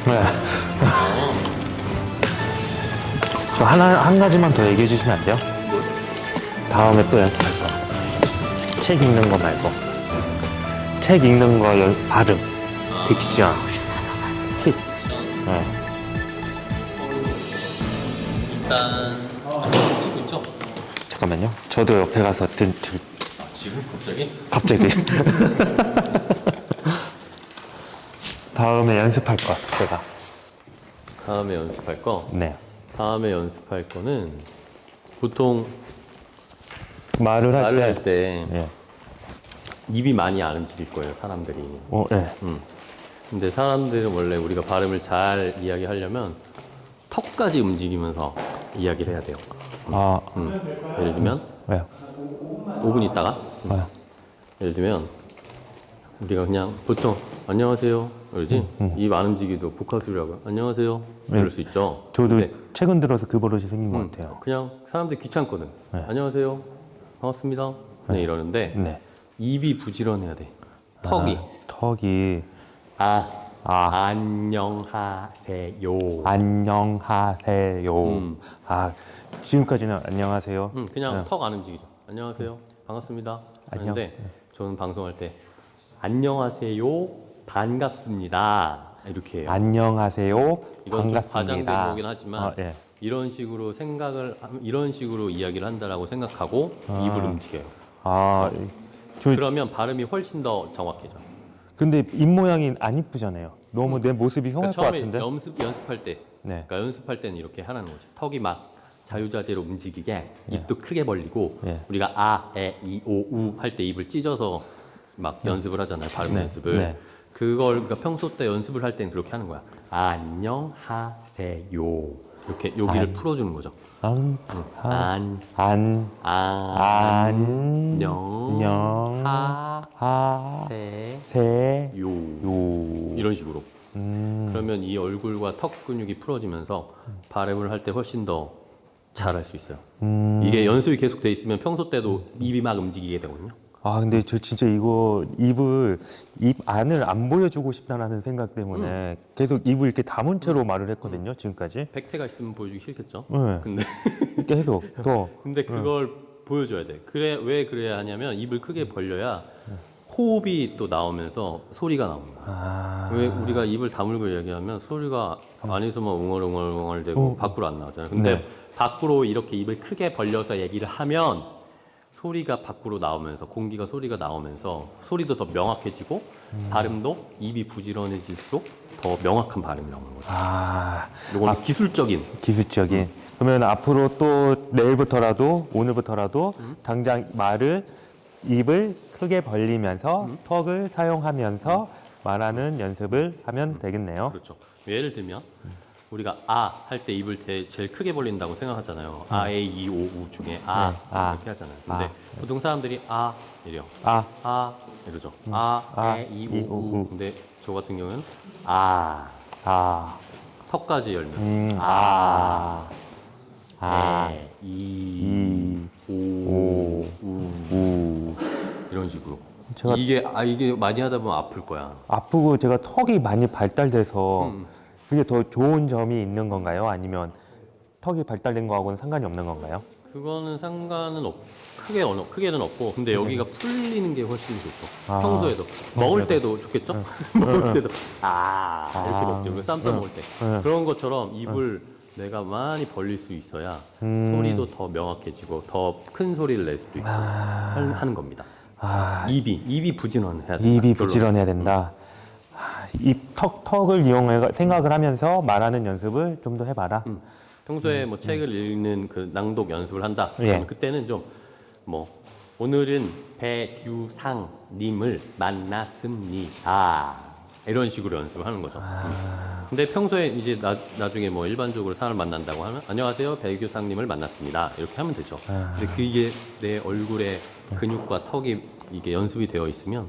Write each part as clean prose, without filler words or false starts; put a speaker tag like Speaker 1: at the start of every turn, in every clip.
Speaker 1: 네. 저 한 가지만 더 얘기해 주시면 안 돼요? 다음에 또 연습할 거. 책 읽는 거 말고. 책 읽는 거 발음, 딕션, 팁. 네.
Speaker 2: 일단 찍고 있죠?
Speaker 1: 잠깐만요. 저도 옆에 가서
Speaker 2: 지금 갑자기?
Speaker 1: 갑자기. 다음에 연습할 거, 제가.
Speaker 2: 다음에 연습할 거?
Speaker 1: 네.
Speaker 2: 다음에 연습할 거는 보통
Speaker 1: 말을
Speaker 2: 말을
Speaker 1: 할
Speaker 2: 할
Speaker 1: 때.
Speaker 2: 때
Speaker 1: 예.
Speaker 2: 입이 많이 안 움직일 거예요, 사람들이.
Speaker 1: 네.
Speaker 2: 근데 사람들은 원래 우리가 발음을 잘 이야기하려면 턱까지 움직이면서 이야기를 해야 돼요.
Speaker 1: 아,
Speaker 2: 예를 들면
Speaker 1: 왜요?
Speaker 2: 5분 있다가 예를 들면 우리가 그냥 보통 안녕하세요 그러지 입 안 움직이도 복화술이라고 안녕하세요 이럴 수 있죠.
Speaker 1: 저도
Speaker 2: 근데
Speaker 1: 최근 들어서 그 버릇이 생긴 것 같아요.
Speaker 2: 그냥 사람들이 귀찮거든. 안녕하세요 반갑습니다 그냥 이러는데
Speaker 1: 네.
Speaker 2: 입이 부지런해야 돼. 턱이
Speaker 1: 턱이
Speaker 2: 안녕하세요.
Speaker 1: 안녕하세요. 지금까지는 안녕하세요.
Speaker 2: 그냥 턱 안 움직이죠. 안녕하세요 반갑습니다
Speaker 1: 안녕.
Speaker 2: 하는데 저는 방송할 때 안녕하세요 반갑습니다 이렇게 해요.
Speaker 1: 안녕하세요.
Speaker 2: 이건 좀 과장된
Speaker 1: 반갑습니다.
Speaker 2: 거긴 하지만
Speaker 1: 예.
Speaker 2: 이런 식으로 이런 식으로 이야기를 한다라고 생각하고 입을 움직여요. 그러면 발음이 훨씬 더 정확해져.
Speaker 1: 근데 입 모양이 안 이쁘잖아요. 너무 내 모습이 흉할
Speaker 2: 그러니까
Speaker 1: 것
Speaker 2: 처음에
Speaker 1: 같은데.
Speaker 2: 연습할 때,
Speaker 1: 네.
Speaker 2: 그러니까 연습할 때는 이렇게 하라는 거죠. 턱이 막 자유자재로 움직이게 입도 크게 벌리고
Speaker 1: 예.
Speaker 2: 우리가 아, 에, 이, 오, 우 할 때 입을 찢어서 막 연습을 하잖아요. 발음 연습을.
Speaker 1: 네.
Speaker 2: 그걸 그러니까 평소 때 연습을 할 때는 그렇게 하는 거야. 안녕하세요. 이렇게 여기를 풀어주는 거죠. 안녕하세요. 이런 식으로. 그러면 이 얼굴과 턱 근육이 풀어지면서 발음을 할 때 훨씬 더 잘할 수 있어요. 이게 연습이 계속 돼 있으면 평소 때도 입이 막 움직이게 되거든요.
Speaker 1: 근데 저 진짜 이거 입 안을 안 보여주고 싶다는 생각 때문에 계속 입을 이렇게 다문 채로 말을 했거든요, 지금까지.
Speaker 2: 백태가 있으면 보여주기 싫겠죠.
Speaker 1: 네.
Speaker 2: 근데
Speaker 1: 계속 더.
Speaker 2: 근데 그걸 보여줘야 돼. 왜 그래야 하냐면 입을 크게 벌려야 호흡이 또 나오면서 소리가 나옵니다. 왜 우리가 입을 다물고 이야기하면 소리가 안에서만 웅얼웅얼 되고 밖으로 안 나오잖아요. 근데
Speaker 1: 네.
Speaker 2: 밖으로 이렇게 입을 크게 벌려서 얘기를 하면 소리가 밖으로 나오면서 소리가 나오면서 소리도 더 명확해지고 발음도 입이 부지런해질수록 더 명확한 발음이 나오는 거죠. 이건 기술적인.
Speaker 1: 그러면 앞으로 또 내일부터라도 오늘부터라도 당장 입을 크게 벌리면서 턱을 사용하면서 말하는 연습을 하면 되겠네요.
Speaker 2: 그렇죠. 예를 들면 우리가 할 때 입을 제일 크게 벌린다고 생각하잖아요. 아, 에, 이, 오, 우 중에 이렇게 하잖아요. 근데 보통 사람들이 이래요. 이러죠. 에, 이, 오, 우. 근데 저 같은 경우는 턱까지 열면 에, 이, 오, 우. 이런 식으로. 이게 많이 하다 보면 아플 거야.
Speaker 1: 아프고 제가 턱이 많이 발달돼서 그게 더 좋은 점이 있는 건가요? 아니면 턱이 발달된 거하고는 상관이 없는 건가요?
Speaker 2: 그거는 상관은 크게는 없고, 근데 여기가 풀리는 게 훨씬 좋죠. 평소에도. 먹을 때도 좋겠죠? 먹을 때도, 이렇게 먹죠. 쌈 싸 먹을 때. 그런 것처럼 입을 내가 많이 벌릴 수 있어야 소리도 더 명확해지고 더 큰 소리를 낼 수도 있고 하는 겁니다. 입이 부지런해야 된다.
Speaker 1: 입이 부지런해야 된다. 턱을 이용해 생각을 하면서 말하는 연습을 좀 더 해봐라.
Speaker 2: 평소에 뭐 책을 읽는 그 낭독 연습을 한다.
Speaker 1: 예.
Speaker 2: 그러면 그때는 좀 오늘은 배규상님을 만났습니다. 이런 식으로 연습을 하는 거죠. 근데 평소에 이제 나중에 일반적으로 사람을 만난다고 하면 안녕하세요 배규상님을 만났습니다. 이렇게 하면 되죠. 근데 그게 내 얼굴에 근육과 턱이 이게 연습이 되어 있으면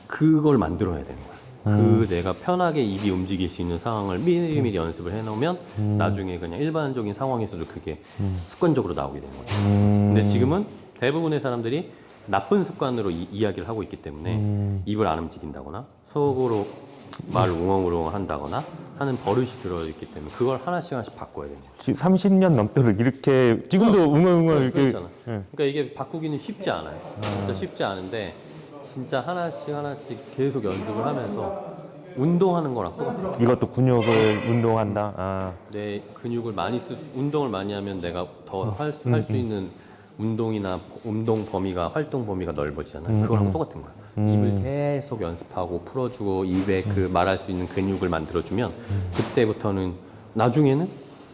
Speaker 2: 그걸 만들어야 되는 거야. 내가 편하게 입이 움직일 수 있는 상황을 미리미리 연습을 해놓으면 나중에 그냥 일반적인 상황에서도 그게 습관적으로 나오게 되는 거죠. 근데 지금은 대부분의 사람들이 나쁜 습관으로 이야기를 하고 있기 때문에 입을 안 움직인다거나 속으로 말을 웅엉우렁 한다거나 하는 버릇이 들어있기 때문에 그걸 하나씩 바꿔야 됩니다.
Speaker 1: 지금 30년 넘도록 이렇게 지금도 웅얼웅얼 이렇게
Speaker 2: 그렇잖아. 그러니까 이게 바꾸기는 쉽지 않아요. 진짜 쉽지 않은데 진짜 하나씩 계속 연습을 하면서 운동하는 거랑 똑같아요.
Speaker 1: 이것도 근육을 운동한다. 아,
Speaker 2: 내 근육을 많이 운동을 많이 하면 내가 더 할 수 있는 운동이나 운동 범위가 활동 범위가 넓어지잖아요. 그거랑 똑같은 거야. 입을 계속 연습하고 풀어주고 입에 그 말할 수 있는 근육을 만들어주면 그때부터는 나중에는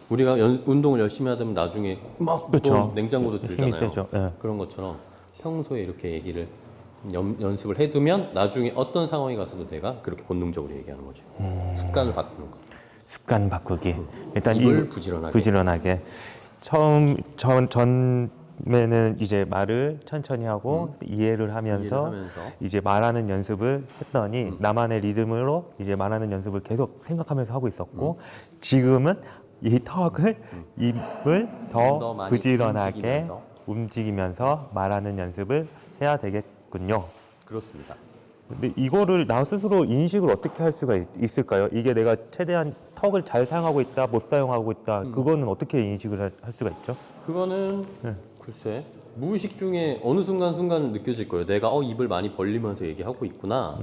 Speaker 2: 우리가 운동을 열심히 하다 보면 나중에 막
Speaker 1: 그쵸.
Speaker 2: 또 냉장고도
Speaker 1: 힘이
Speaker 2: 들잖아요.
Speaker 1: 세죠. 예.
Speaker 2: 그런 것처럼 평소에 이렇게 얘기를 연습을 해두면 나중에 어떤 상황에 가서도 내가 그렇게 본능적으로 얘기하는 거죠. 습관을 바꾸는 거.
Speaker 1: 습관 바꾸기. 일단
Speaker 2: 입을
Speaker 1: 이-
Speaker 2: 부지런하게.
Speaker 1: 부지런하게. 전에는 이제 말을 천천히 하고 이해를 하면서
Speaker 2: 이해를 하면서.
Speaker 1: 이제 말하는 연습을 했더니 나만의 리듬으로 이제 말하는 연습을 계속 생각하면서 하고 있었고 지금은 이 턱을 입을
Speaker 2: 더
Speaker 1: 더
Speaker 2: 많이
Speaker 1: 부지런하게 움직이면서 말하는 연습을 해야 되겠군요.
Speaker 2: 그렇습니다.
Speaker 1: 근데 이거를 나 스스로 인식을 어떻게 할 수가 있을까요? 이게 내가 최대한 턱을 잘 사용하고 있다, 못 사용하고 있다. 그거는 어떻게 인식을 할 수가 있죠?
Speaker 2: 그거는 글쎄 무의식 중에 어느 순간 느껴질 거예요. 내가 입을 많이 벌리면서 얘기하고 있구나.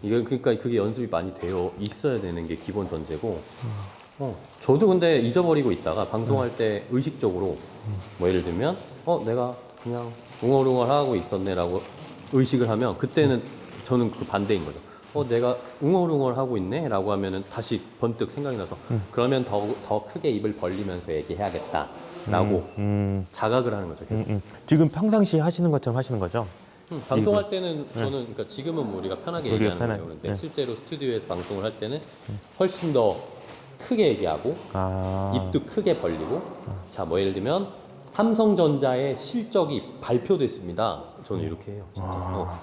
Speaker 2: 이게 그러니까 그게 연습이 많이 되어 있어야 되는 게 기본 전제고. 저도 근데 잊어버리고 있다가 방송할 때 의식적으로 뭐 예를 들면 내가 그냥 웅얼웅얼 하고 있었네라고 의식을 하면 그때는 저는 그 반대인 거죠. 내가 웅얼웅얼 하고 있네라고 하면은 다시 번뜩 생각이 나서 그러면 더 크게 입을 벌리면서 얘기해야겠다라고 자각을 하는 거죠. 계속.
Speaker 1: 지금 평상시에 하시는 것처럼 하시는 거죠?
Speaker 2: 방송할 때는 저는 그러니까 지금은 뭐 우리가 편하게
Speaker 1: 우리가
Speaker 2: 얘기하는 거예요. 그런데 실제로 스튜디오에서 방송을 할 때는 훨씬 더 크게 얘기하고 입도 크게 벌리고 자 뭐 예를 들면 삼성전자의 실적이 발표됐습니다. 저는 이렇게 해요. 진짜.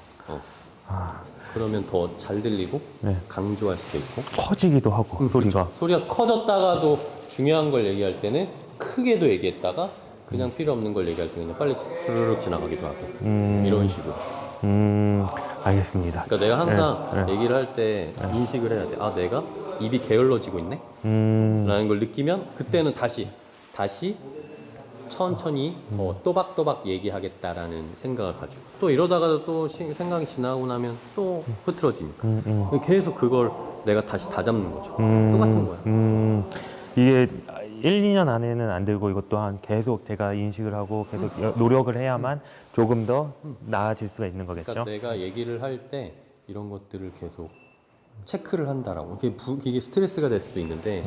Speaker 2: 그러면 더 잘 들리고 강조할 수도 있고
Speaker 1: 커지기도 하고 소리가.
Speaker 2: 소리가 커졌다가도 중요한 걸 얘기할 때는 크게도 얘기했다가 그냥 필요 없는 걸 얘기할 때는 그냥 빨리 스르륵 지나가기도 하고 이런 식으로.
Speaker 1: 알겠습니다.
Speaker 2: 그러니까 내가 항상 얘기를 할 때 인식을 해야 돼. 내가 입이 게을러지고 있네? 라는 걸 느끼면 그때는 다시 천천히 또박또박 얘기하겠다라는 생각을 가지고 또 이러다가도 또 생각이 지나고 나면 또 흐트러지니까 계속 그걸 내가 다시 다잡는 거죠. 똑같은 거야.
Speaker 1: 이게 1, 2년 안에는 안 되고 이것 또한 계속 제가 인식을 하고 계속 노력을 해야만 조금 더 나아질 수가 있는 거겠죠?
Speaker 2: 그러니까 내가 얘기를 할 때 이런 것들을 계속 체크를 한다라고. 이게 스트레스가 될 수도 있는데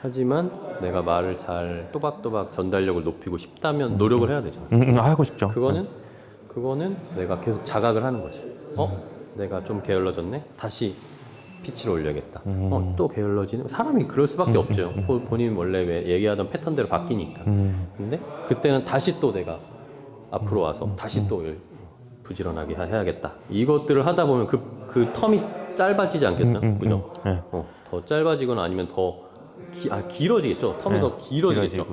Speaker 2: 하지만 내가 말을 잘 또박또박 전달력을 높이고 싶다면 노력을 해야 되잖아.
Speaker 1: 하고 싶죠.
Speaker 2: 그거는 내가 계속 자각을 하는 거지. 내가 좀 게을러졌네? 다시 피치를 올려야겠다. 또 게을러지는 사람이 그럴 수밖에 없죠. 본인 원래 왜 얘기하던 패턴대로 바뀌니까. 근데 그때는 다시 또 내가 앞으로 와서 다시 또 부지런하게 해야겠다. 이것들을 하다 보면 그 텀이 짧아지지 않겠어요? 그죠? 더 짧아지거나 아니면 더 길어지겠죠. 텀이 더 길어지겠죠.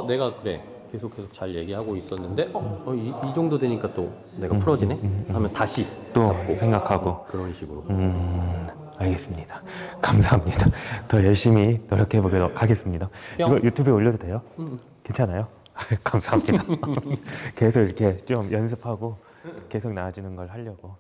Speaker 2: 내가 그래. 계속 잘 얘기하고 있었는데 이 정도 되니까 또 내가 풀어지네? 하면 다시
Speaker 1: 또
Speaker 2: 잡고
Speaker 1: 생각하고.
Speaker 2: 그런 식으로.
Speaker 1: 알겠습니다. 감사합니다. 더 열심히 노력해 보도록 하겠습니다.
Speaker 2: 뿅.
Speaker 1: 이거 유튜브에 올려도 돼요? 괜찮아요? 감사합니다. 계속 이렇게 좀 연습하고 계속 나아지는 걸 하려고.